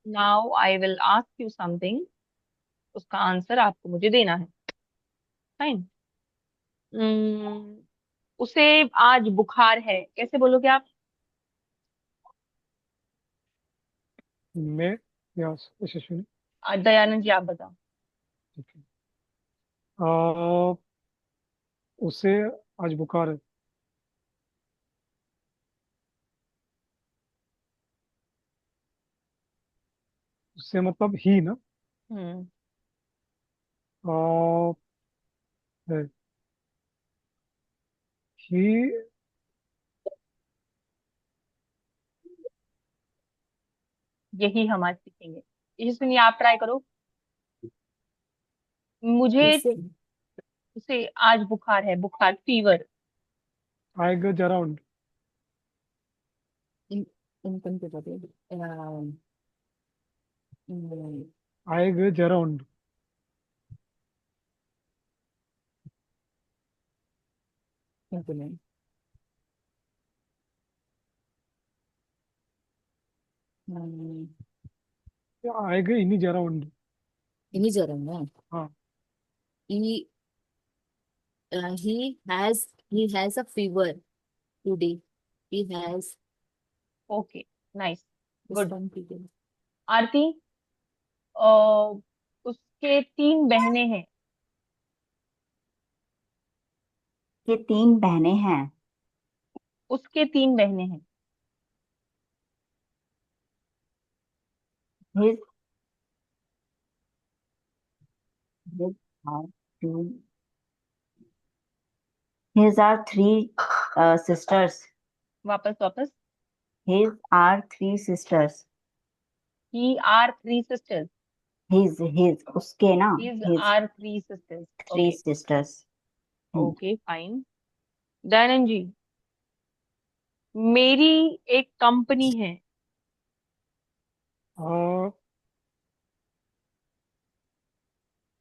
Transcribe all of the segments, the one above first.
Now I will ask you something, उसका answer आपको मुझे देना है। फाइन। उसे आज बुखार है, कैसे बोलोगे आप? मैं या यशस्विनी। दयानंद जी आप बताओ। ठीक है। आ, उसे आज बुखार है। उससे मतलब ही ना। हम्म। आ, है। ही। यही हम आज सीखेंगे। यशस्विनी आप ट्राई करो। मुझे। इससे उसे आज बुखार है, बुखार, फीवर। आएगा जरा। इन इनकम के बारे में आएगा जरा। इनकम आएगा इन्हीं जरा। इन्हीं जरंग है। हाँ। he he has a fever today. He has okay, nice, this good. one people. आरती, अ, उसके तीन बहनें हैं। ये तीन बहनें हैं। उसके तीन बहनें हैं। His his are two. His are three sisters. वापस वापस। His are three sisters. He are three sisters. His उसके ना। His His are three sisters. three okay. sisters. Hmm. Okay fine. Dayanand ji, मेरी एक कंपनी है। आ,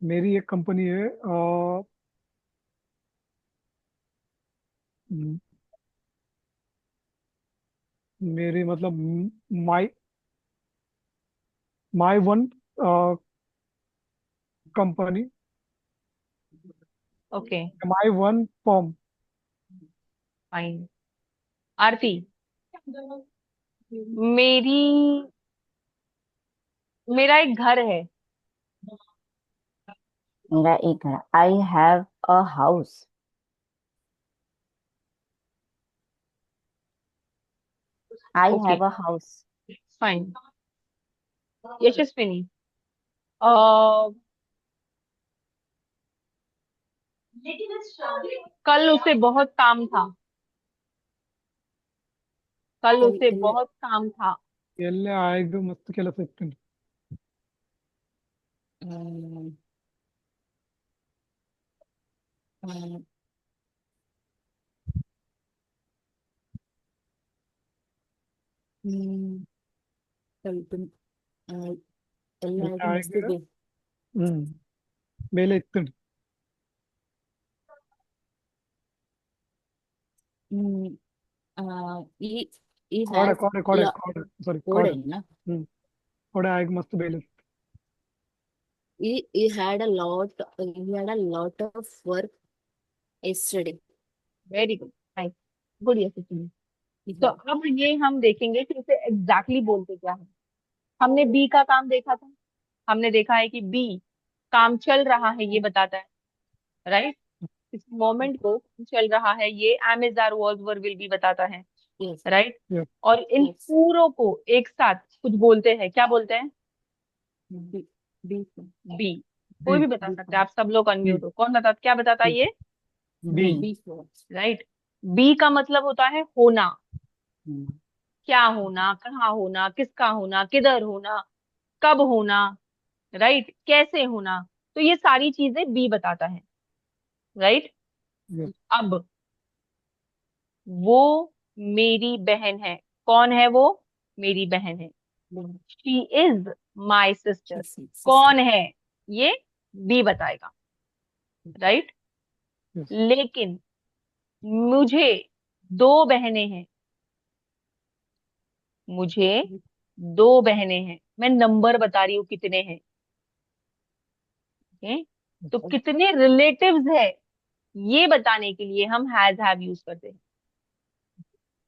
मेरी एक कंपनी है। म- मेरी मतलब my my one company. Okay my one form. Fine. Aarti, मेरी मेरा एक घर है। मेरा एक घर। I have a house. I okay have a house. Fine. Yashaswini, अ, कल उसे बहुत काम था। कल कल उसे बहुत काम था। ಎಲ್ಲ ಆಯ್ದು ಮಸ್ತ್ ಕೆಲಸ ಇತ್ತು. अम, अम, हम्म, कल तुम ಎಲ್ಲ ಎಲ್ಲಾರ್ಗು ಮಸ್ತ್ ಆಯ್ದು. ಹ್ಮ್. ಮೇಲೆ ಇತ್ತು. ಹ್ಮ್, ಆ, ಈ ಈ ಕೋಡೆ ಹ್ಯಾಸ್ ಕೋಡೆ ಕೋಡೆ ಕೋಡೆ ಸಾರಿ ಕೋಡೆ. ಕೋಡೆನ ಹ್ಮ್. ಕೋಡೆ ಆಯ್ದು ಮಸ್ತ್ ಬೇಲೆ. he had a lot of work yesterday. Very good, nice, good Yashaswini. He तो had अब ये हम देखेंगे कि उसे एग्जैक्टली बोलते क्या है। हमने बी का काम देखा था। हमने देखा है कि बी काम चल रहा है ये बताता है, राइट। इस मोमेंट को चल रहा है ये am is are was were will be बताता है, yes राइट। Yeah. और इन yes पूरों को एक साथ कुछ बोलते हैं, क्या बोलते हैं? B B B. कोई बी भी बता B सकता है, आप सब लोग बी अनम्यूट हो, कौन बता, क्या बताता है बी ये? B B, B for right. B का मतलब होता है होना। हम्म। क्या होना, कहाँ होना, किसका होना, किधर होना, कब होना, राइट, कैसे होना। तो ये सारी चीजें बी बताता है, राइट। Yes. अब वो मेरी बहन है। कौन है वो? मेरी बहन है। She is my sister. sister. कौन है ये? बी बताएगा, राइट। Yes. लेकिन मुझे दो बहनें हैं। मुझे दो बहनें हैं। मैं नंबर बता रही हूँ कितने हैं। ओके, तो कितने रिलेटिव्स है ये बताने के लिए हम हैज हैव यूज करते हैं।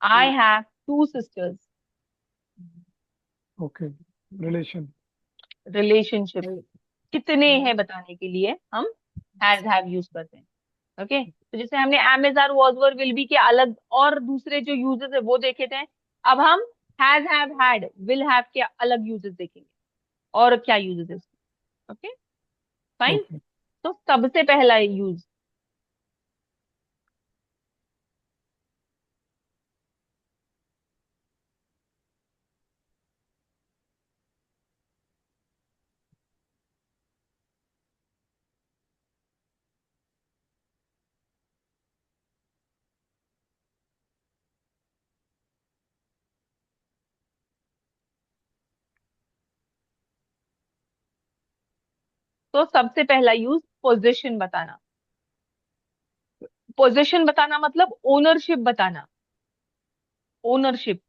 आई have two sisters. Okay, relation. Relationship कितने हैं बताने के लिए हम हैज हैव यूज करते हैं। ओके, तो जैसे हमने am is are was were will be के अलग और दूसरे जो यूजेस है वो देखे थे। अब हम has have had will have के अलग यूजेस देखेंगे और क्या यूजेस है उसके। Okay, fine. ओके, तो सबसे पहला यूज, तो सबसे पहला यूज पोजीशन बताना। पोजीशन बताना मतलब ओनरशिप बताना। ओनरशिप,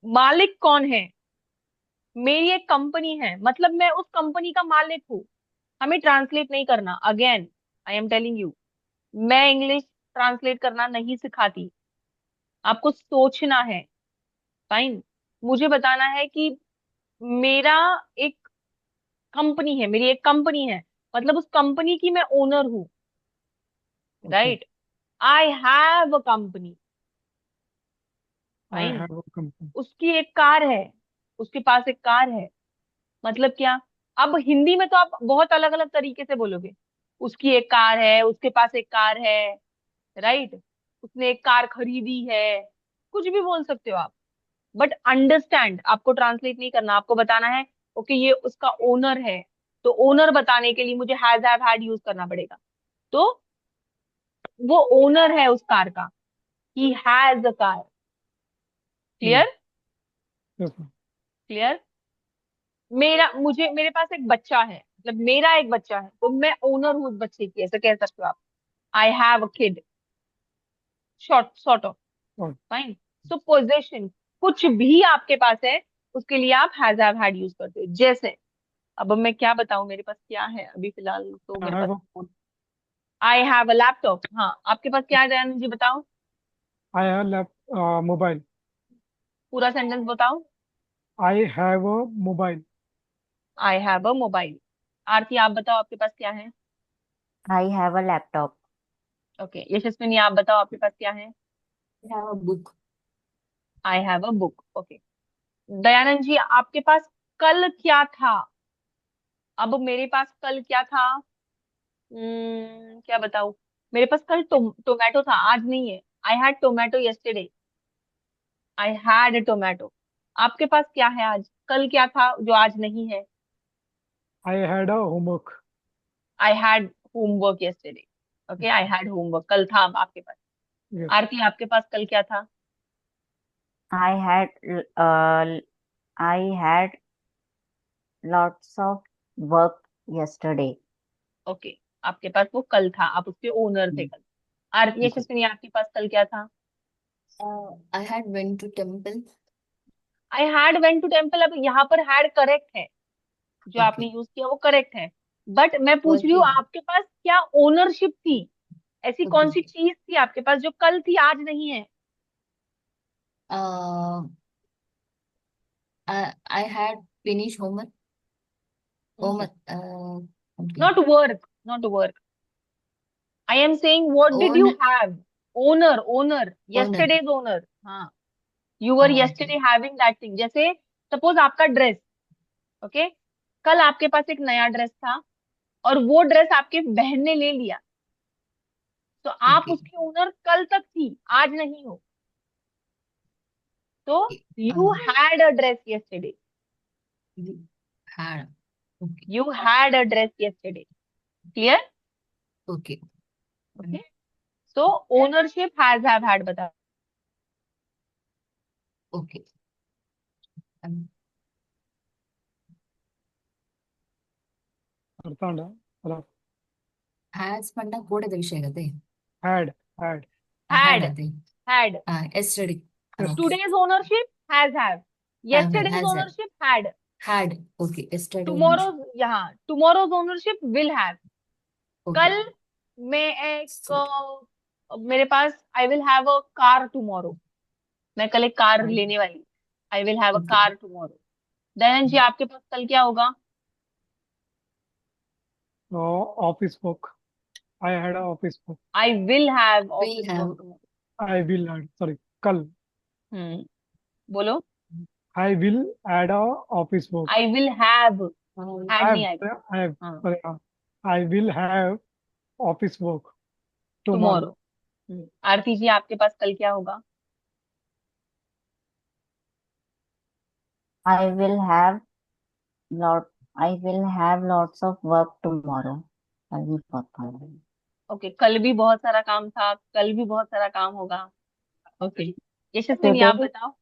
मालिक कौन है। मेरी एक कंपनी है मतलब मैं उस कंपनी का मालिक हूँ। हमें ट्रांसलेट नहीं करना, again I am telling you, मैं इंग्लिश ट्रांसलेट करना नहीं सिखाती। आपको सोचना है। फाइन, मुझे बताना है कि मेरा एक कंपनी है, मेरी एक कंपनी है मतलब उस कंपनी की मैं ओनर हूँ। Okay. Right, I have a company. I fine, have a company. उसकी एक कार है, उसके पास एक कार है मतलब क्या। अब हिंदी में तो आप बहुत अलग अलग तरीके से बोलोगे। उसकी एक कार है, उसके पास एक कार है। राइट, उसने एक कार खरीदी है, कुछ भी बोल सकते हो आप। बट अंडरस्टैंड, आपको ट्रांसलेट नहीं करना, आपको बताना है ओके ये उसका ओनर है। तो ओनर बताने के लिए मुझे हैज हैव हैड यूज करना पड़ेगा। तो वो ओनर है उस कार का, ही has a car. Clear. Yes. Clear. मेरे पास एक बच्चा है मतलब मेरा एक बच्चा है तो मैं ओनर हूँ उस बच्चे की, ऐसा कह सकते हो आप। आई have a kid, sort of. Ma'am. Fine, so possession, कुछ भी आपके पास है उसके लिए आप हैज हैव हैड यूज करते हो। जैसे अब मैं क्या बताऊं, मेरे पास क्या है अभी फिलहाल तो आई मेरे पास। Have a I have a laptop. हाँ, आपके पास क्या है दयानंद जी बताओ। I have lap mobile. पूरा सेंटेंस बताओ। I have a mobile. I have a mobile. Aarti आप बताओ आपके पास क्या है। I have a laptop. Okay, Yashaswini आप बताओ आपके पास क्या है। I have a book. I have a book. Okay, Dayanand ji आपके पास कल क्या था। अब मेरे पास कल क्या था। क्या बताऊं। मेरे पास कल टोमेटो था, आज नहीं है। I had tomato yesterday. I had tomato. आपके पास क्या है आज, कल क्या था जो आज नहीं है। I had a homework. I had homework yesterday. Okay, I had homework कल था आपके पास। यस। आरती आपके पास कल क्या था। I had I had lots of work yesterday. Okay, आपके पास वो कल था, आप उसके ओनर थे कल। आरती Okay. यशस्विनी आपके पास कल क्या था। I had went to temple. I had went to temple. अब यहाँ पर हैड करेक्ट है, जो आपने Okay. यूज किया वो करेक्ट है। बट मैं पूछ रही हूँ Working. आपके पास क्या ओनरशिप थी, ऐसी कौन Okay. सी चीज थी आपके पास जो कल थी आज नहीं है। Uh, I had finished homework. Homework. Okay. Not work, not work. I am saying what did you Own have. Owner, owner, owner. Yesterday's owner. हाँ, you were Okay. Yesterday having that thing. जैसे suppose आपका dress. Okay, कल आपके पास एक नया dress था और वो ड्रेस आपके बहन ने ले लिया, तो आप Okay. उसकी ओनर कल तक थी, आज नहीं हो। तो you Uh, had a dress yesterday. you had. Okay. You had a dress yesterday. Clear. Okay. Okay, so ownership has have had बता। Okay. Um, ಅರ್ಥಾಂಡ ಅಲ್ಲ. has ಪಂಡ ಗೋಡೆದ ವಿಷಯ ಆಗತ್ತೆ. Had had. Had हैड, ಅದೇ. Had. Yesterday. Yes. Okay. Today's ownership has have. Have Yesterday's has have. ownership had. had. Okay, yesterday tomorrow, ownership. यहाँ tomorrow's ownership will have. Okay. कल मैं एक So, मेरे पास I will have a car tomorrow, मैं कल एक car I, लेने वाली, I will have a okay. Car tomorrow. Dayanand ji आपके पास कल क्या होगा? Office work. I had a office work. I will have Will office have. Work tomorrow. I will add. Sorry. Kal. बोलो। I will add a office work. I will have, had नहीं Have. आएगा। I have. हाँ, Sorry. I will have office work tomorrow. Tomorrow. Aarti ji आपके पास कल क्या होगा? I will have lot. I will have lots of work tomorrow. I will work tomorrow. Okay, कल भी बहुत सारा काम था, कल भी बहुत सारा काम होगा। ओके, यशस्विनी आप Today, बताओ।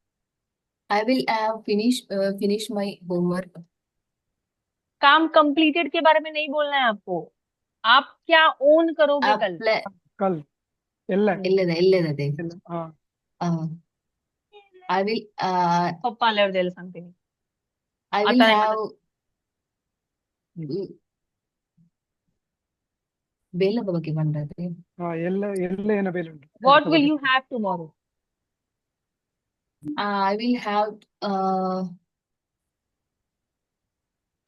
I will have finish my homework. काम कंप्लीटेड के बारे में नहीं बोलना है आपको, आप क्या ओन करोगे कल? Apply. Kal. Ella. ಇಲ್ಲದೆ. Ah. I will papa level something I will आता नहीं have ಬೇಲದ ಬಗ್ಗೆ ಬಂದದೆ. ಎಲ್ಲ ಏನ ಬೇಲೆ ಉಂಟು what will you have tomorrow? I will have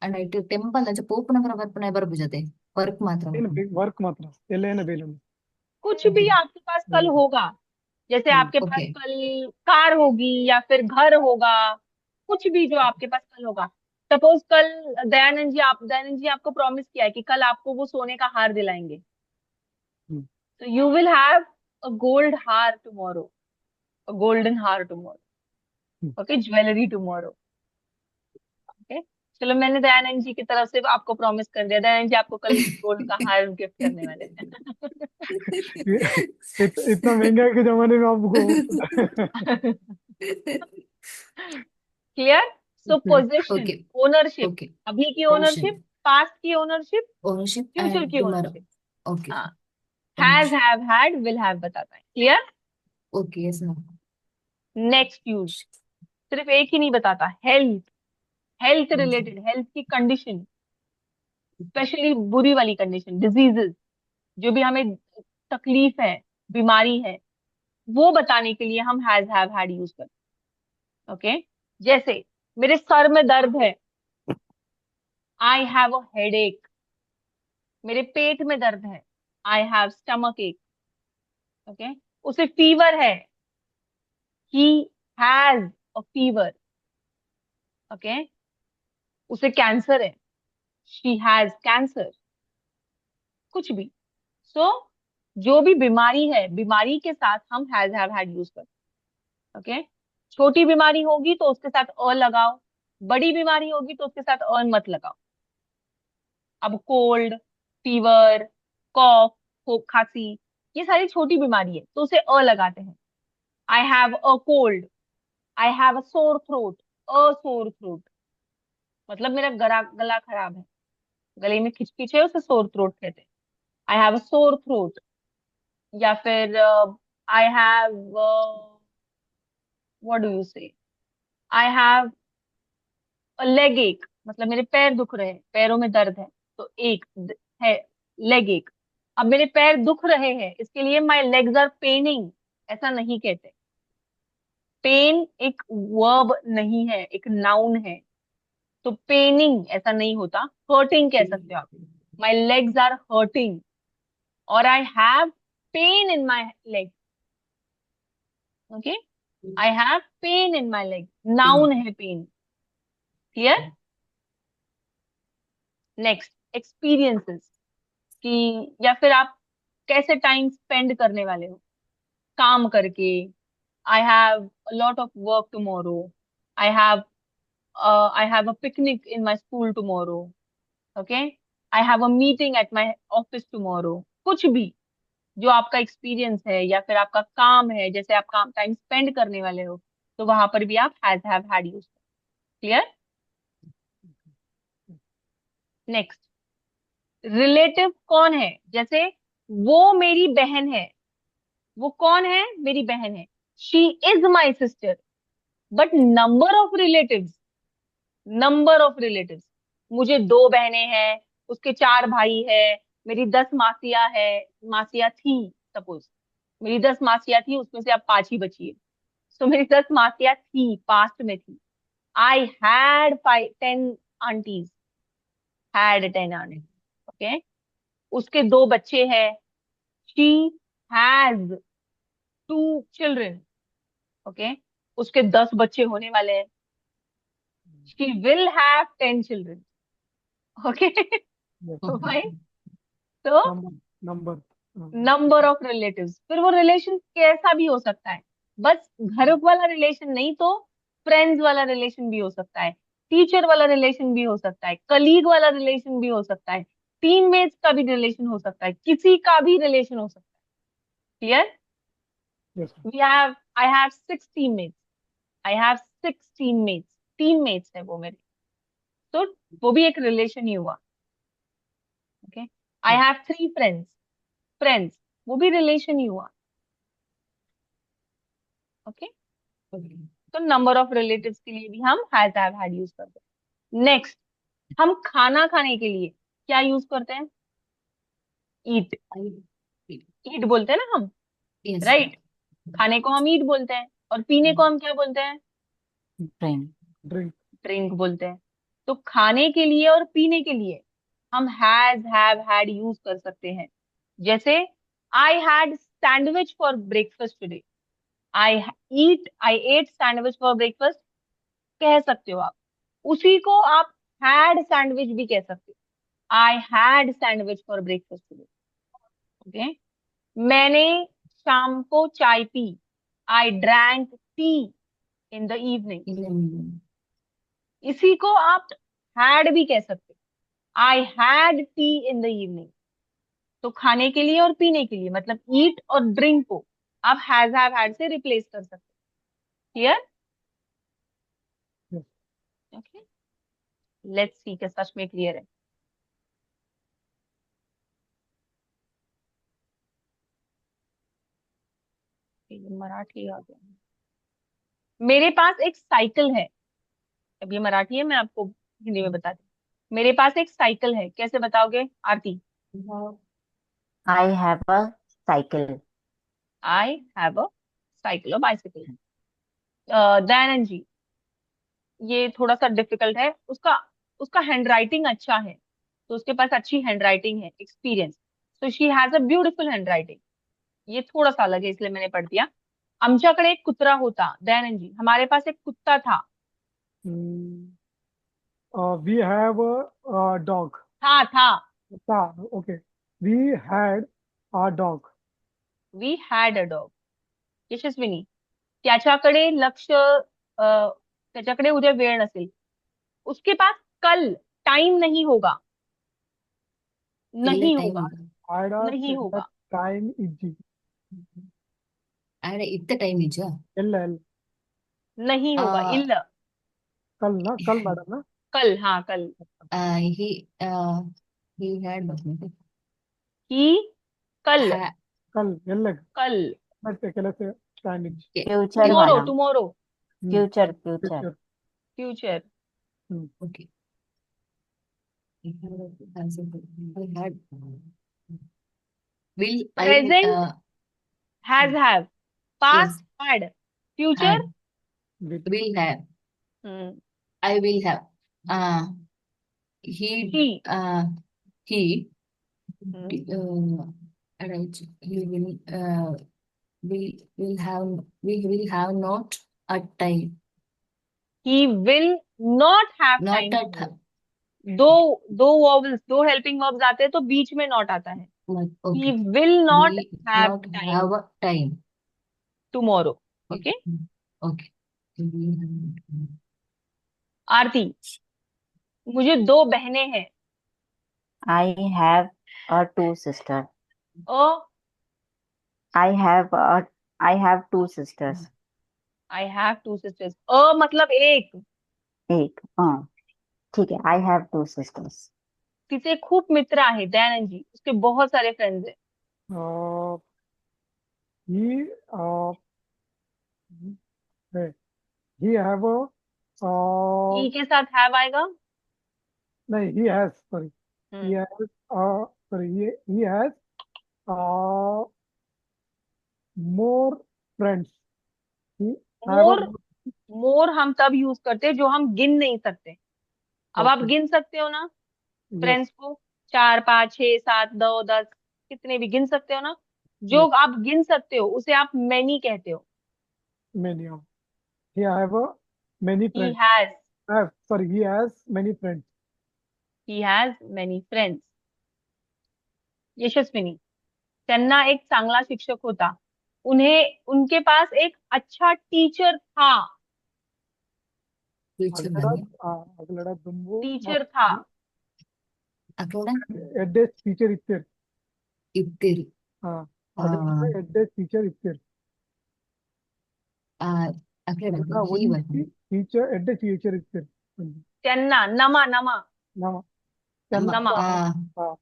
night temple ಅಂಚ ಪೋಪುನಗರ ಬರ್ಪುನ ಬರ್ಬುಜತೆ ವರ್ಕ್ ಮಾತ್ರ. ವರ್ಕ್ ಮಾತ್ರ ಎಲ್ಲ ಏನ ಬೇಲೆ ಉಂಟು कुछ भी आपके पास कल होगा, जैसे आपके पास ओके. कल कार होगी या फिर घर होगा, कुछ भी जो आपके पास कल होगा। सपोज कल दयानंद जी आपको प्रॉमिस किया है कि कल आपको वो सोने का हार दिलाएंगे, हम्म, तो you will have a gold हार टुमारो, अ गोल्डन हार tomorrow. Hmm. Okay, jewellery tomorrow. Okay, चलो मैंने दयानंद जी की तरफ से आपको प्रॉमिस कर दिया, दयानंद जी आपको कल गोल्ड का हार गिफ्ट करने वाले इतना महंगा के जमाने में आपको क्लियर? सो पोजीशन, ओके. Ownership, okay. अभी की Position, ओनरशिप, पास्ट की ओनरशिप, ownership फ्यूचर and की tomorrow. ओनरशिप। Okay. हाँ, has, have, had, will have बताता है। Clear? Okay, yes ma'am. Next use सिर्फ एक ही नहीं बताता, हेल्थ, हेल्थ रिलेटेड, हेल्थ की कंडीशन, स्पेशली बुरी वाली कंडीशन, डिजीजेस, जो भी हमें तकलीफ है, बीमारी है, वो बताने के लिए हम हैज, हैव, हैड यूज करते हैं। ओके, जैसे मेरे सर में दर्द है, आई हैव अ हेडेक। मेरे पेट में दर्द है, आई हैव स्टमक एक। ओके, उसे फीवर है, he has a fever. Okay, उसे कैंसर है, शी हैज कैंसर। कुछ भी। सो जो भी बीमारी है, बीमारी के साथ हम हैज, हैव, हैड यूज करते हैं। ओके, छोटी बीमारी होगी तो उसके साथ अ लगाओ, बड़ी बीमारी होगी तो उसके साथ अ मत लगाओ। अब कोल्ड, फीवर, कॉफ, खांसी, ये सारी छोटी बीमारी है तो उसे अ लगाते हैं। आई have a cold, I have a sore throat, a sore throat मतलब मेरा गला गला खराब है, गले में खिचखिच है, उसे सोर थ्रोट कहते हैं। आई हैव अ सोर थ्रोट। या फिर I have, what do you से, आई हैव अ लेग एक, मतलब मेरे पैर दुख रहे हैं, पैरों में दर्द है, तो एक है लेग एक। अब मेरे पैर दुख रहे हैं, इसके लिए माई लेग्स आर पेनिंग ऐसा नहीं कहते। पेन एक वर्ब नहीं है, एक नाउन है, तो पेनिंग ऐसा नहीं होता। हर्टिंग कह सकते हो आप, माई लेग्स आर हर्टिंग, और I have pain in my leg. Okay, I have pain in my leg, noun है पेन। क्लियर? नेक्स्ट, एक्सपीरियंसेस कि, या फिर आप कैसे टाइम स्पेंड करने वाले हो काम करके। आई have a lot of work tomorrow, I have I have a picnic in my school tomorrow. Okay, I have a meeting at my office tomorrow. कुछ भी जो आपका एक्सपीरियंस है या फिर आपका काम है, जैसे आप काम टाइम स्पेंड करने वाले हो, तो वहां पर भी आप has, have, had use. Clear? Next, relative कौन है? जैसे वो मेरी बहन है, वो कौन है? मेरी बहन है, she is my sister. But number of relatives number of relatives. मुझे 2 बहनें हैं, उसके 4 भाई है, मेरी 10 मासियां है, मासियां थी, सपोज मेरी 10 मासियां थी, उसमें से अब 5 ही बची है। सो मेरी 10 मासियां थी, पास्ट में थी। I had 10 aunties, had 10 aunty. Okay, उसके 2 बच्चे हैं। She has 2 children. ओके, उसके 10 बच्चे होने वाले हैं। She will have 10 children. Okay. Yes. तो Okay. भाई, तो Number. नंबर ऑफ रिलेटिव्स, फिर वो रिलेशन कैसा भी हो सकता है। बस घर वाला रिलेशन नहीं तो फ्रेंड्स वाला रिलेशन भी हो सकता है, टीचर वाला रिलेशन भी हो सकता है, कलीग वाला रिलेशन भी हो सकता है, टीममेट्स का भी रिलेशन हो सकता है, किसी का भी रिलेशन हो सकता है। Clear? Yes. We have I have 6 teammates. I have 6 teammates. Teammates है वो मेरे। तो वो भी एक रिलेशन ही हुआ। Okay. I Yes. Have 3 friends. Friends, वो भी रिलेशन ही हुआ। ओके। Okay. तो नंबर ऑफ रिलेटिव्स के लिए भी हम हैज हैव हैड यूज करते हैं। नेक्स्ट, हम खाना खाने के लिए क्या यूज करते हैं? ईट। I, ईट बोलते हैं ना हम, yes. राइट? खाने को हम ईट बोलते हैं, और पीने को हम क्या बोलते हैं? Drink. Drink. ड्रिंक बोलते हैं। तो खाने के लिए और पीने के लिए हम हैज हैव हैड यूज कर सकते हैं। जैसे I had sandwich for breakfast today. I ate sandwich for breakfast कह सकते हो आप। उसी को आप हैड सैंडविच भी कह सकते हो। आई had sandwich for breakfast today. Okay. मैंने शाम को चाय P. I drank T in the evening. Mm, इसी को आप हैड भी कह सकते हो। I had T in the evening. तो खाने के लिए और पीने के लिए, मतलब ईट और ड्रिंक को आप हैज हैव हैड से रिप्लेस कर सकते हो। Clear? Yes. Okay, let's see कि सच में क्लियर है। ये मराठी आ गया। मेरे पास एक साइकिल है। अब ये मराठी है, मैं आपको हिंदी में बताती हूँ। मेरे पास एक साइकिल है, कैसे बताओगे आरती? I have a cycle. I have a cycle और बाइसिकल। दयानंद जी, ये थोड़ा सा डिफिकल्ट है। उसका उसका हैंडराइटिंग अच्छा है, तो उसके पास अच्छी हैंडराइटिंग है, एक्सपीरियंस। तो she has a beautiful handwriting. ये थोड़ा सा अलग है, इसलिए मैंने पढ़ दिया। आमच्याकडे एक कुत्रा होता। दयानंद जी, हमारे पास एक कुत्ता था। Mm, we have a dog. था। Okay. We had a dog. We had a dog. Yashaswini, त्याच्याकडे लक्ष त्याच्याकडे उद्या वेळ नसेल, उसके पास कल टाइम नहीं होगा। ಎಲ್ಲ नहीं ಟೈಮ್ होगा, ಈಗ Had a नहीं that होगा, time is ಆಡ ಇತ್ತ ಟೈಮ್ ನಿಜ L. नहीं होगा, आ इल्ल। कल ना कल मैडम ना कल, हाँ कल। he he had ही, कल। ha कल L कल, मैं केले से time is Future, tomorrow, madam. Tomorrow, Future, future. future. Future. okay he had will I present has have, yes past had, future had Will will have he. I will have uh he uh he right he will have not a time he will not have not time at tomorrow. दो दो vowels, दो helping verbs आते हैं तो बीच में not आता है। He okay will not will have not time have a time tomorrow. Okay. okay Aarti, मुझे 2 बहनें हैं। I have two sisters. ओ, I have I have two sisters. I have 2 sisters. अ मतलब एक। एक ठीक है. I have two sisters. तिचे खूप मित्र आहेत, दयानंद जी, उसके बहुत सारे फ्रेंड्स हैं। uh, he है he have a uh, के साथ हैव आएगा। नहीं, he has, sorry, he hmm has, sorry, he has uh, more friends. He have a मोर, मोर हम तब यूज करते हैं जो हम गिन नहीं सकते। अब आप okay, गिन सकते हो ना yes, फ्रेंड्स को, 4 5 6 7 2 10, कितने भी गिन सकते हो ना। जो yes, आप गिन सकते हो उसे आप मैनी कहते हो। many of. He have a many he friends. Has, Have, sorry, he has many friends. He has many friends. Yashaswini, त्यांना एक चांगला शिक्षक होता, उन्हें उनके पास एक अच्छा टीचर था। Future अगलड़ा बने अगलड़ा दुम्बो टीचर था। అక్కడ एड्डे टीचर इत्तेर. ఇద్దరు हाँ, ఆ अगलड़ा एड्डे टीचर इत्तेर. ఆ అక్కడ अगलड़ा హీ वही వన్ टीचर एड्डे टीचर इत्तेर. त्यांना, नमा नमा, नम అమ్మ चन्ना. नमा। हाँ,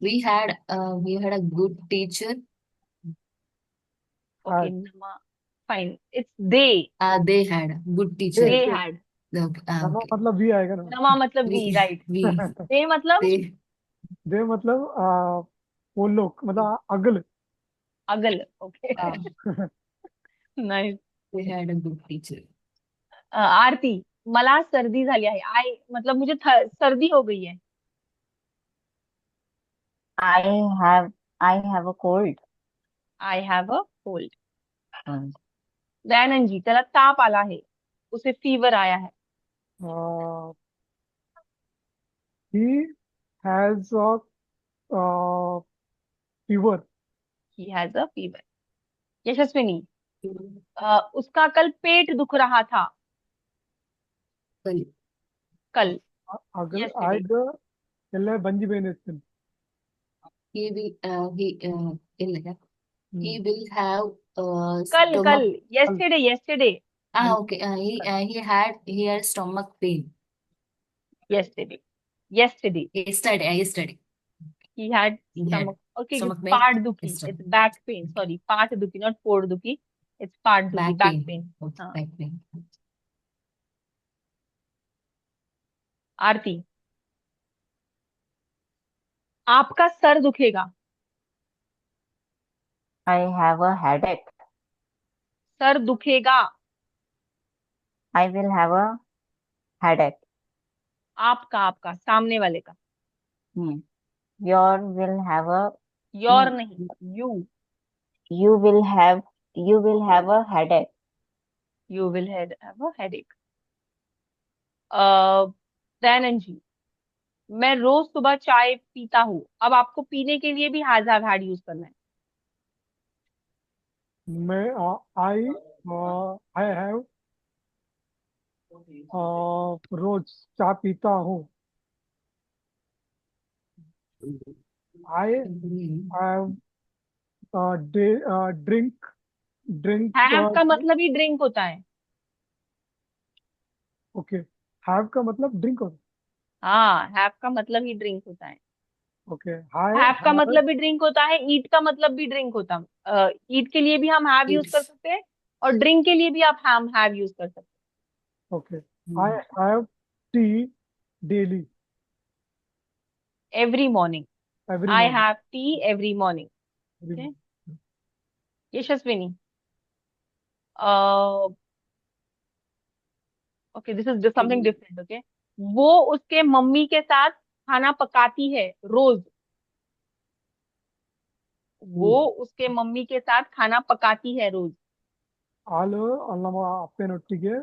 we had we had a good teacher okay, had. नमा, fine, it's they. they had good they teacher they they had. okay नमा okay मतलब भी आएगा ना. नमा मतलब we वी, राइट। we दे मतलब they दे मतलब वो लोग मतलब अगल. अगल। ओके। हाँ. Nice. they had a good teacher आरती, मला सर्दी झाली आहे, आय मतलब मुझे सर्दी हो गई है। I have I have a cold. I have a cold. Hmm. Dayanand ji, त्याला ताप आला है, उसे फीवर आया है। he has a fever. He has a fever. Yashaswini, उसका कल पेट दुख रहा था। कल कल, अगल yesterday। आयग ಎಲ್ಲ ಬಂಜಿ ಬೇನೆತ್ತಿನ. he will ಇಲ್ಲ he will have कल कल, stomach yesterday yesterday, okay he had stomach pain yesterday, yesterday yesterday he had he had stomach, okay, it's stomach pain part दुखी, yesterday it's back pain, sorry, part दुखी, not pot दुखी, it's part दुखी, back back pain pain। okay हाँ। back pain Aarti, आपका सर दुखेगा। I have a headache. सर दुखेगा। I will have a headache. आपका, आपका सामने वाले का। Hmm. Your will have a your नहीं, you. you will have a headache. You will have a headache. Dayanand ji, मैं रोज सुबह चाय पीता हूँ, अब आपको पीने के लिए भी हैज हैव हैड यूज करना है। मैं आई हैव रोज चाय पीता हूँ. I have drink drink. Have का मतलब ही ड्रिंक होता है। ओके, हैव का मतलब ड्रिंक होता. हाँ, हैव का मतलब ही ड्रिंक होता है। ओके, आई हैव का हैव. मतलब भी ड्रिंक होता है, ईट का मतलब भी ड्रिंक होता है। ईट के लिए भी हम हैव यूज कर it's सकते हैं, और ड्रिंक के लिए भी आप हम हैव यूज कर सकते okay, I have tea daily हैं। Every morning, every I morning. Have tea every morning. Okay. Yashaswini, okay, this is something different. Okay, वो उसके मम्मी के साथ खाना पकाती है रोज। वो उसके मम्मी के साथ खाना पकाती है रोज। ಹಾಲು ನಮ್ಮ ಅಪ್ಪನೊಟ್ಟಿಗೆ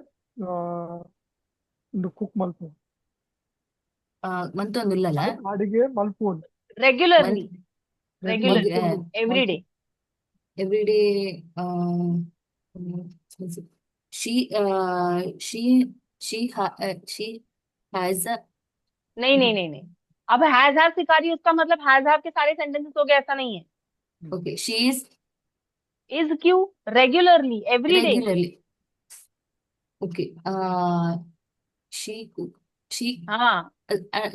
ಒಂದು ಕುಕ್ ಮಲ್ಪು ಮಂತೊಂದುಲ್ಲಲ ಅಡಿಗೆ ಮಲ್ಪೋದು. Regularly, month regularly, every day. every day she she has a नहीं नहीं नहीं नहीं, अब हैव सिखा रही है, उसका मतलब हैव के सारे सेंटेंसेस हो गए, ऐसा नहीं है। okay she is इज क्यों, regularly, every day. regularly okay she cook she हाँ,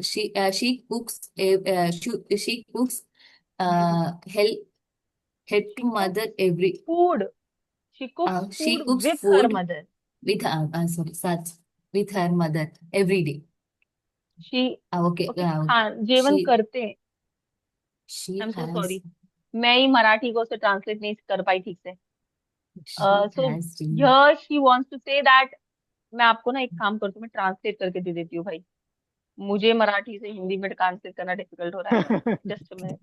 she cooks she cooks help to she cooks mother every food, she cooks she food cooks with her food mother। with sorry such with her mother every day. She Okay, okay, okay. हाँ जेवण करते हैं। She I am so has sorry, मैं ही मराठी को से translate नहीं कर पाई ठीक से। she so has been here she wants to say that, मैं आपको ना एक काम करती हूँ, मैं ट्रांसलेट करके दे देती हूँ भाई, मुझे मराठी से हिंदी में ट्रांसलेट करना डिफिकल्ट हो रहा है। जस्ट मिनट,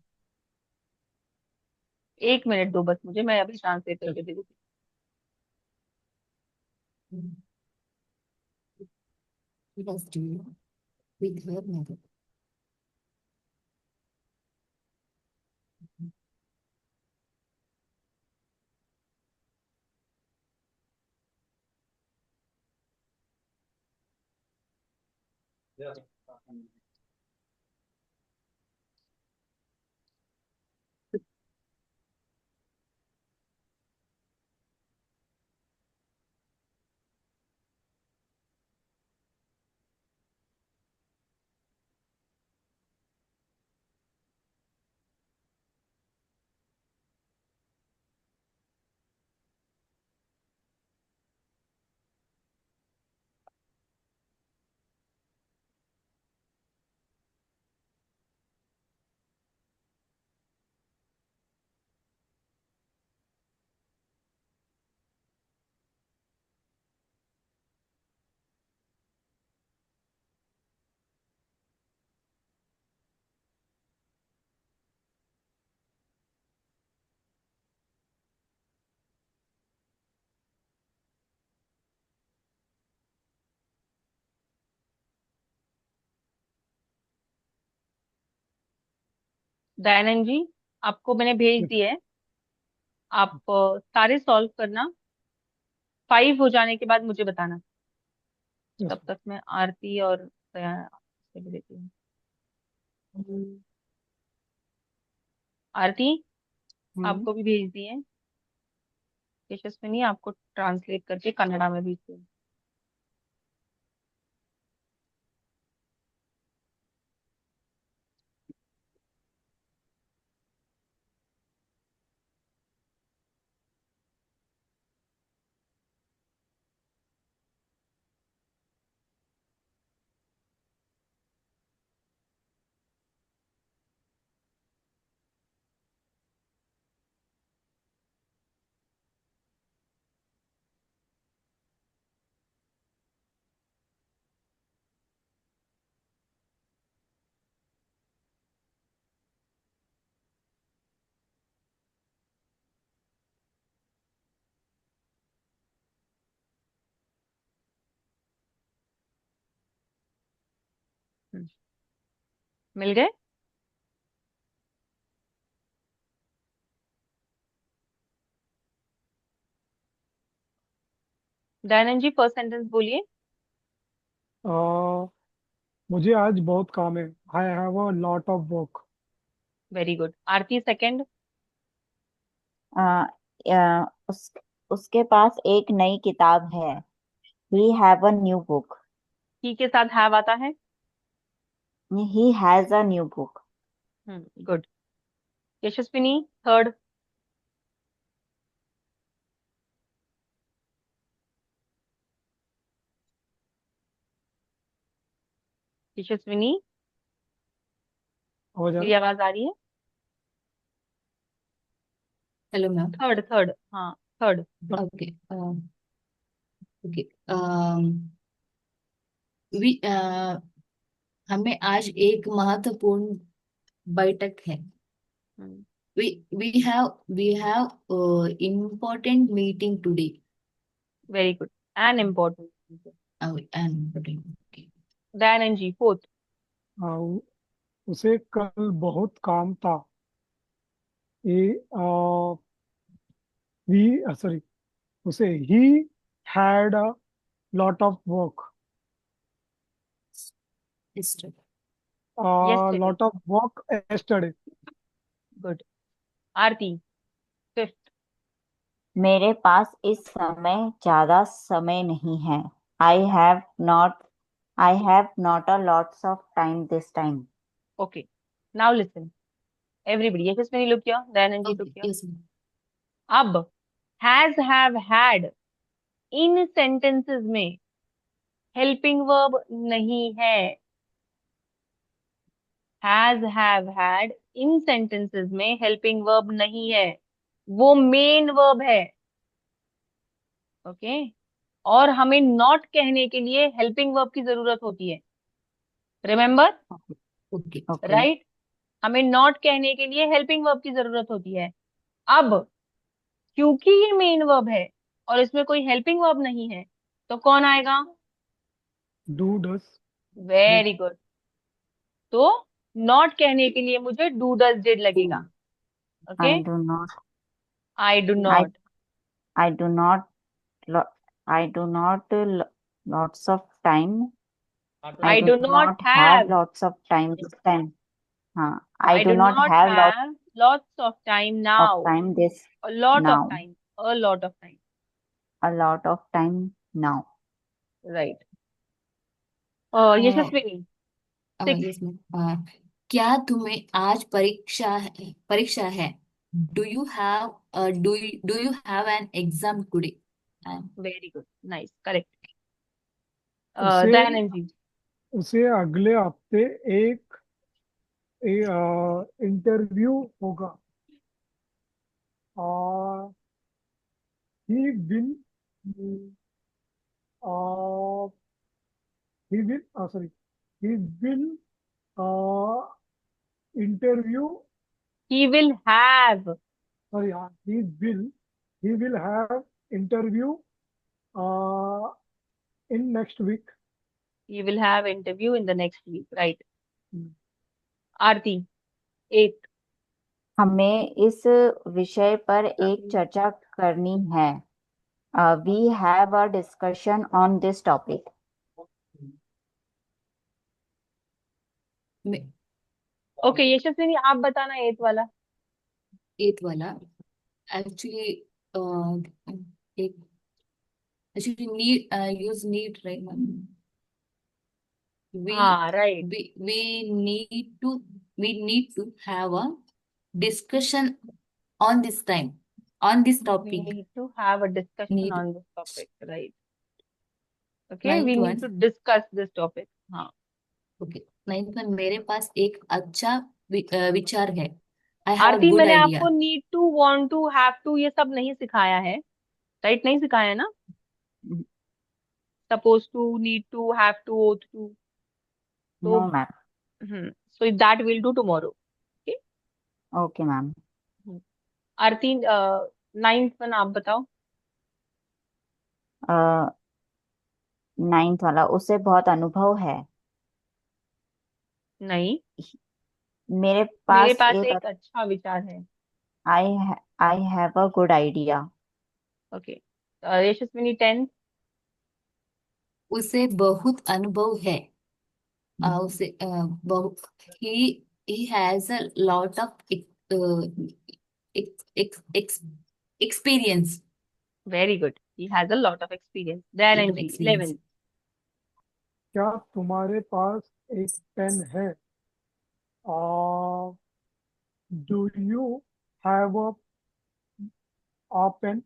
एक मिनट दो बस मुझे, मैं अभी ट्रांसलेट करके दे देती she has dinner with her mother. हूँ। दयानंद जी, आपको मैंने भेज दिया है, आप सारे सॉल्व करना, 5 हो जाने के बाद मुझे बताना। Yes. तब तक मैं आरती और से भी देती हूँ। आरती, हम्म आपको भी भेज दिए, यशस्विनी आपको ट्रांसलेट करके कन्नड़ा में भेज दिए। हम्म, मिल गए? दयानंद जी फर्स्ट सेंटेंस बोलिए। uh, मुझे आज बहुत काम है। I have a lot of work. Very good. Aarti second. आ, उसके पास एक नई किताब है। He have a new book. He के साथ हैव आता है। He has a new book. Good. Yashaswini third. Yashaswini, हो जा मेरी आवाज आ रही है? Hello, ma'am. थर्ड थर्ड, हाँ थर्ड। Okay. Okay. We हमें आज एक महत्वपूर्ण बैठक है। We have important meeting today. Very good. An important. And okay. Dayanand ji fourth. uh, उसे कल बहुत काम था। ये वी सॉरी उसे he had a lot of work. Sister. Yesterday. Lot of work yesterday। Good. Aarti fifth. मेरे पास इस समय ज्यादा समय नहीं है। I have not I have not a lots of time this time. Okay, now listen everybody. Yashaswini look किया, Dayanand ji look Okay. किया। Yes, ma'am. अब has have had in sentences में हेल्पिंग वर्ब नहीं है। Has, have, had in sentences में helping verb नहीं है, वो मेन वर्ब है। ओके। और हमें नॉट कहने के लिए हेल्पिंग वर्ब की जरूरत होती है, रिमेम्बर, ओके। ओके। राइट। हमें नॉट कहने के लिए हेल्पिंग वर्ब की जरूरत होती है। अब क्योंकि ये मेन वर्ब है और इसमें कोई हेल्पिंग वर्ब नहीं है, तो कौन आएगा? Do does did very good. तो नॉट कहने के लिए मुझे डू डज डिड लगेगा। Okay. I do not I do I not. I do not I do not lots of time. I I do do not not have have. lots of time this time. हाँ, I I do do not not have lots have lots of time of now. time this a lot of now. Time. A lot of time. A lot of time now. Right. uh, Yashaswini, 6। yes ma'am. क्या तुम्हें आज परीक्षा है? Do you have an exam today? Very good, nice, correct. उसे दयानंद जी। उसे अगले हफ्ते एक इंटरव्यू होगा। He will he will sorry he will interview he will have. sorry he will have interview uh, in next week. He will have interview in the next week, right. आरती, 8। हमें इस विषय पर एक चर्चा करनी है. We have a discussion on this topic. Okay Yashaswini, आप बताना 8 वाला। एट वाला एक्चुअली एक actually need use need right ma'am. we हाँ, right. we need to have a discussion on this time, on this We topic. need to have a discussion Need on this topic, right? Okay, we ninth need to one. discuss this topic. हाँ। Okay. Ninth one, मेरे पास एक अच्छा विचार है. I have a Aarti, good मैंने idea. आपको need to, want to, have to ये सब नहीं सिखाया है, राइट? नहीं सिखाया है ना? Suppose to, need to, have to, ought to. तो No, ma'am. So that will do tomorrow. Okay. Okay, ma'am. Aarti, 9th one आप बताओ। Uh, नाइन्थ वाला, उसे बहुत अनुभव है. नहीं, मेरे मेरे पास पास एक एक अच्छा विचार है। I have a good idea. Okay. Yashaswini, 10th। उसे बहुत अनुभव है. उसे बहुत he has a lot of experience. Very good, he has a lot of experience. Dayanand ji, Experience. 11th। क्या तुम्हारे पास एक पेन है? Do you have a pen?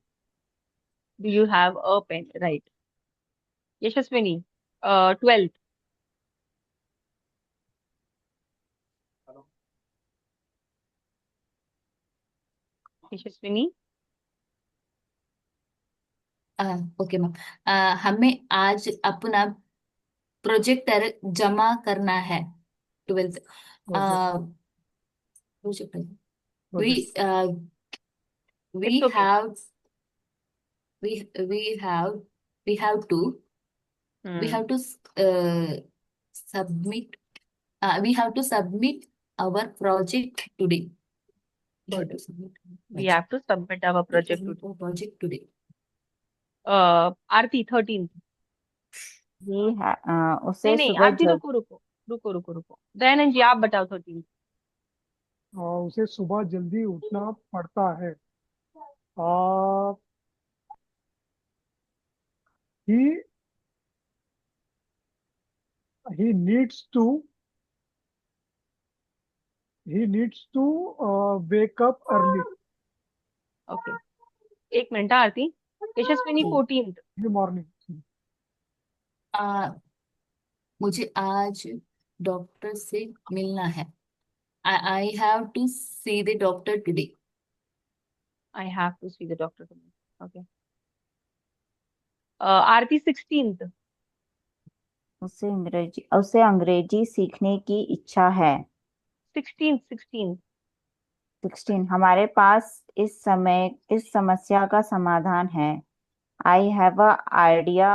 Do you have a pen, right. Yashaswini, 12th। Yashaswini. Okay ma'am. हमें आज अपना projector जमा करना है. 12th. Project, projector. we project. It's we okay. have we have we have to we hmm. have to submit we have to submit our project today. We have to submit we have to submit our project to. our project today. Aarti, 13th। नहीं उसे नहीं, सुबह आरती, जल्द रुको रुको रुको रुको रुको, दयानंद जी आप बताओ 13th। उसे सुबह जल्दी उठना पड़ता है. आ, he he needs to he needs to wake up early okay, एक minute Aarti. Yashaswini, ji. 14th। in the morning. आ, मुझे आज डॉक्टर से मिलना है। I have to see the doctor today. I have to see the doctor tomorrow. Okay. Aarti 16th। उसे अंग्रेजी सीखने की इच्छा है। 16th। 16 हमारे पास इस समस्या का समाधान है। I have a idea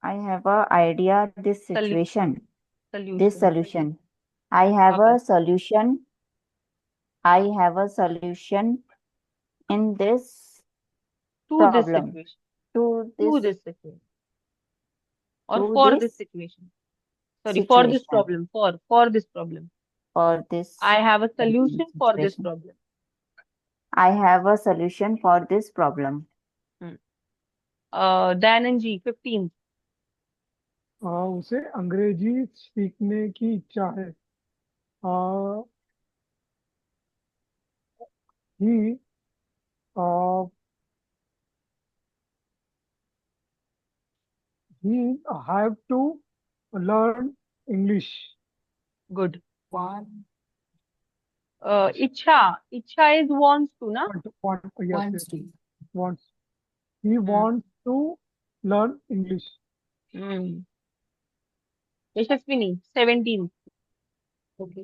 I have a idea this solution. solution I have okay. a solution I have a solution in this to this problem situation. to to this this situation और to for this this situation. Sorry, for this situation problem, for this problem. for this I have a solution for this situation problem. I have a solution for this problem। Dayanand ji 15th। उसे अंग्रेजी सीखने की इच्छा है। He he have to learn English। Good. One इच्छा, इच्छा is wants to ना। Yes, one yes, to wants। He hmm. wants to learn English। Hmm. Yashaswini 17th। Okay.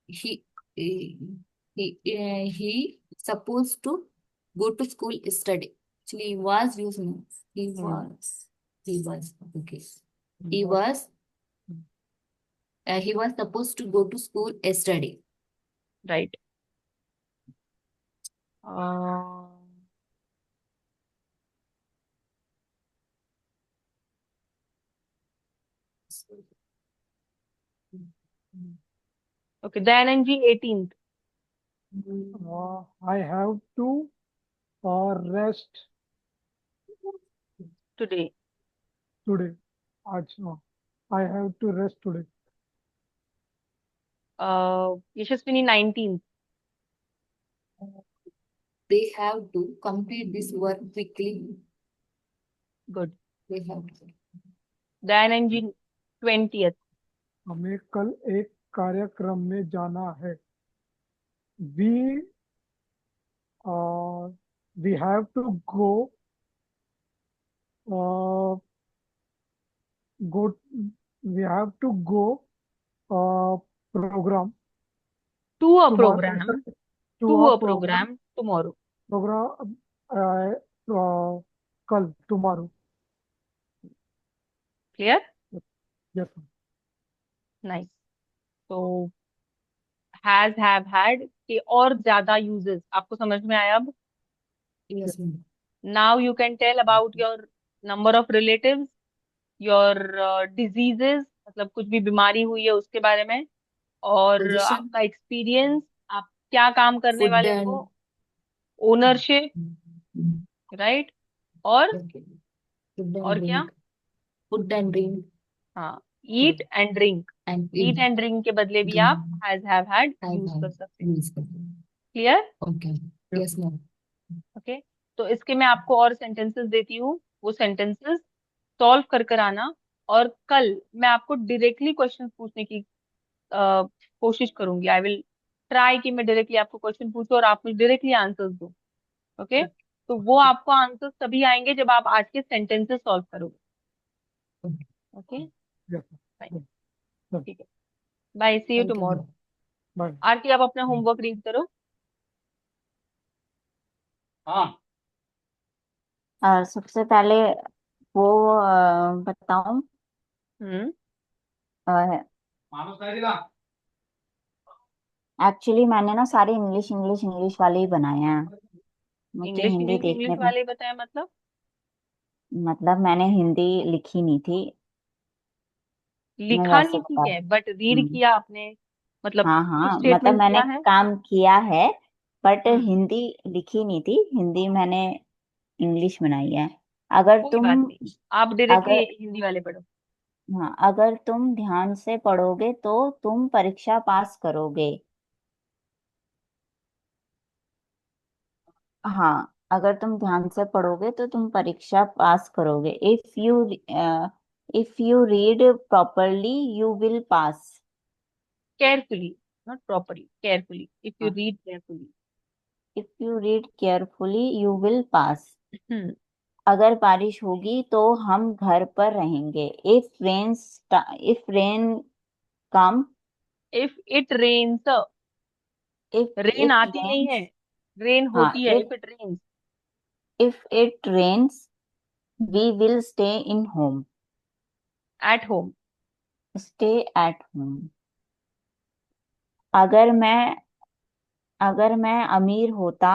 he he supposed to go to school study. Actually, he was using okay. He was he was supposed to go to school study. Right. Okay, Dayanand ji 18th। I have to rest today. today। आज I have to rest today। Yashaswini 19th। They have to complete this work quickly. Good. They have to. Dayanand ji 20th। हमें कल एक कार्यक्रम में जाना है। We we have to uh, go we have to go program to a tomorrow program. to to a a program program tomorrow. program कल tomorrow। Clear. Yes, nice. तो has, have, had के और ज्यादा यूजेस आपको समझ में आया अब। Yes, ma'am. Now you can tell about your number of relatives, your diseases, मतलब कुछ भी बीमारी हुई है उसके बारे में, और Position, आपका एक्सपीरियंस, आप क्या काम करने food वाले हो, and ओनरशिप, राइट, और okay. Food and और क्या। drink. Food and drink. हाँ, eat and drink. And eat eat. And drink के बदले भी Drink. आप has, have, had I use have कर सकते हैं। used. Clear. Okay. yes, Yes, ma'am. Okay. तो इसके मैं आपको और सेंटेंसेस देती हूँ, वो सेंटेंसेस सॉल्व कर कर आना, और कल मैं आपको डायरेक्टली क्वेश्चन पूछने की कोशिश करूंगी। आई विल ट्राई कि मैं डायरेक्टली आपको क्वेश्चन पूछूं और आप मुझे डायरेक्टली आंसर्स दो। ओके। तो वो आपको आंसर्स तभी आएंगे जब आप आज के सेंटेंसेस सॉल्व करोगे। Okay. Okay, yes, fine, yes, yes। ठीक है। Bye, see you Thank you, tomorrow. ma'am. Bye। Aarti, आप अपना होमवर्क रीड करो। हाँ। सबसे पहले वो बताऊं। हम्म। माणूस काय दिला? एक्चुअली मैंने ना सारे इंग्लिश इंग्लिश इंग्लिश वाले ही बनाए हैं। मुझे इंग्लिश हिंदी इंग्लिश देखने इंग्लिश में वाले बताए मतलब। मतलब मैंने हिंदी लिखी नहीं थी। मैं लिखा वैसे नहीं ठीक बता है, बट रीड हम्म किया आपने, मतलब हाँ कुछ हाँ मतलब स्टेटमेंट मैंने किया है। काम किया है बट हम्म। हिंदी लिखी नहीं थी। हिंदी मैंने इंग्लिश बनाई है। अगर कोई तुम बात नहीं, आप डायरेक्टली अगर हिंदी वाले पढ़ो। हाँ अगर तुम ध्यान से पढ़ोगे तो तुम परीक्षा पास करोगे। हाँ अगर तुम ध्यान से पढ़ोगे तो तुम परीक्षा पास करोगे। If you read properly you will pass. carefully, not properly, carefully, if you हाँ, read carefully. If you read carefully you will pass. Hmm. अगर बारिश होगी तो हम घर पर रहेंगे। If rain come. If it rains, if rain it आती नहीं है, रेन्स। रेन हाँ, होती है if if it rains. If it rains we will stay in home. At home. Stay at home. अगर मैं अगर मैं अमीर होता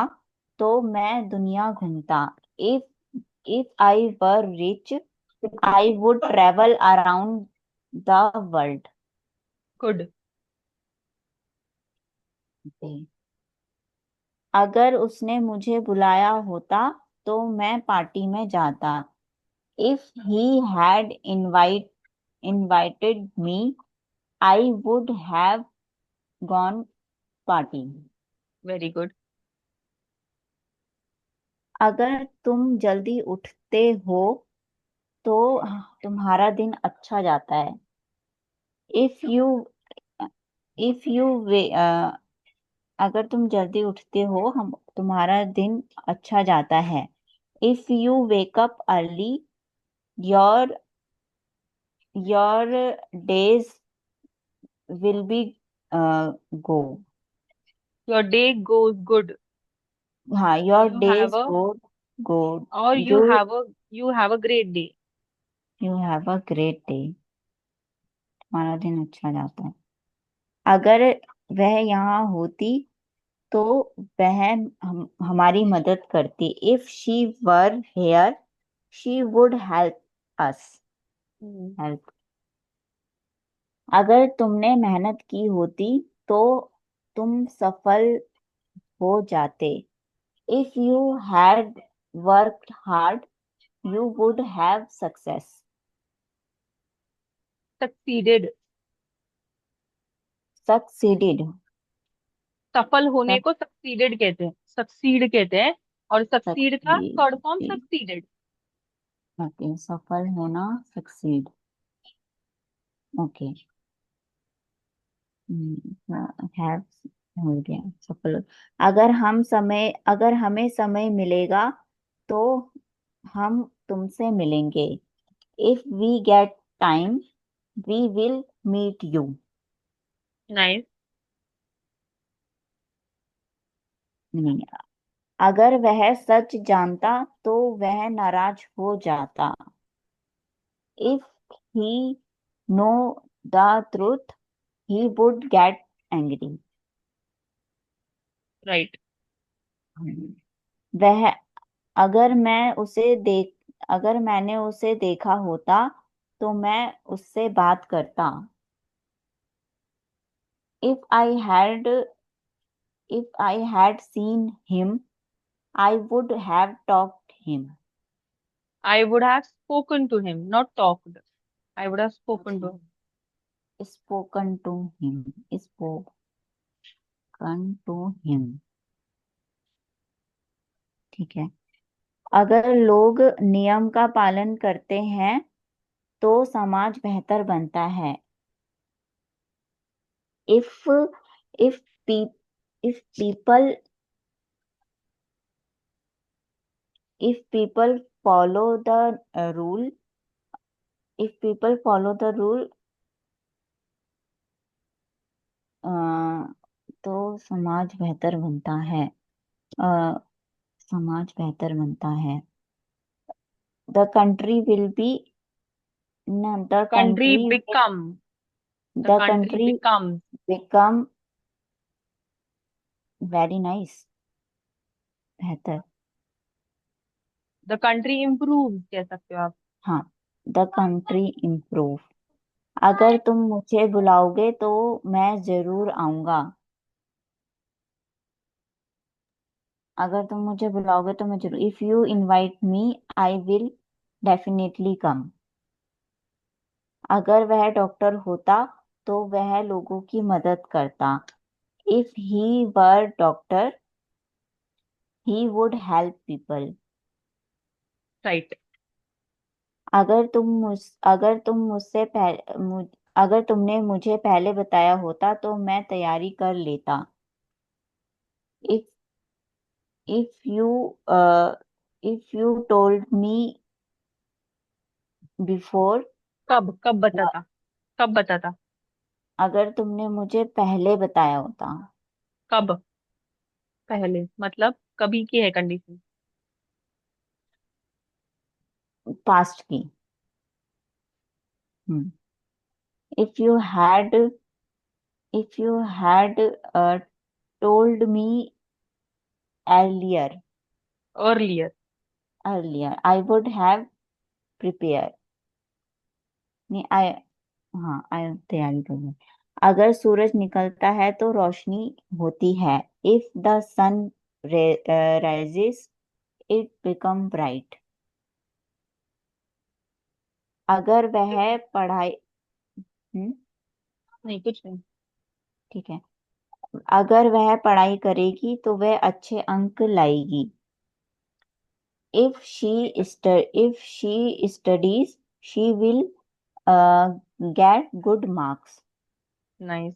तो मैं दुनिया घूमता। If if I were rich I would travel around the world. Good. अगर उसने मुझे बुलाया होता तो मैं पार्टी में जाता। If he had invited me I would have gone party. Very good. अगर तुम जल्दी उठते हो तो तुम्हारा दिन अच्छा जाता है। इफ यू इफ यू अगर तुम जल्दी उठते हो हम तुम्हारा दिन अच्छा जाता है। If you wake up early your your days will be go. Your day goes good. हाँ, your You have days a good or you you have a great day. You have a great day. तुम्हारा दिन अच्छा जाता है। अगर वह यहाँ होती तो वह हमारी मदद करती। If she were here she would help us. Hmm. Help. अगर तुमने मेहनत की होती तो तुम सफल हो जाते। If you had worked hard you would have success. Succeeded. Succeeded. सफल होने को सक्सीडेड कहते हैं, सक्सीड कहते हैं। और सक्सीड का short form succeed. Succeeded. Okay, सफल होना सक्सीड। ओके। हैव हो गया सफल। अगर हमें समय मिलेगा तो हम तुमसे मिलेंगे। If we get time we will meet you. Nice. नहीं, अगर वह सच जानता तो वह नाराज हो जाता। If he know the truth he would get angry. Right. वह अगर मैं उसे देख अगर मैंने उसे देखा होता तो मैं उससे बात करता। If I had if I had seen him I would have talked him. I would have spoken to him, not talked. I would have spoken to अच्छा, spoken to him. Spoken to him. ठीक है। अगर लोग नियम का पालन करते हैं तो समाज बेहतर बनता है। If if P if people if people follow the rule if people follow the rule तो समाज बेहतर बनता है। अ, समाज बेहतर बनता है। the country will be no, country become the the country country becomes become very nice। बेहतर। द कंट्री इम्प्रूव कह सकते हो आप। हाँ, the country improve। अगर तुम मुझे बुलाओगे तो मैं जरूर आऊंगा। अगर तुम मुझे बुलाओगे तो मैं जरूर if you invite me I will definitely come. अगर वह डॉक्टर होता तो वह लोगों की मदद करता। If he were doctor he would help people. Right. अगर तुमने मुझे पहले बताया होता तो मैं तैयारी कर लेता. if if you uh, if you told me before. कब कब बताता, कब बताता, अगर तुमने मुझे पहले बताया होता. कब पहले मतलब कभी की है कंडीशन। पास्ट की. हम्म. if you had if you had told me earlier earlier. I would have prepared. नहीं, हाँ, तैयारी कर ली. अगर सूरज निकलता है तो रोशनी होती है. If the sun rises it become bright. अगर वह पढ़ाई. हम्म. नहीं कुछ नहीं। ठीक है. अगर वह पढ़ाई करेगी तो वह अच्छे अंक लाएगी. if she studies she will get good marks. Nice.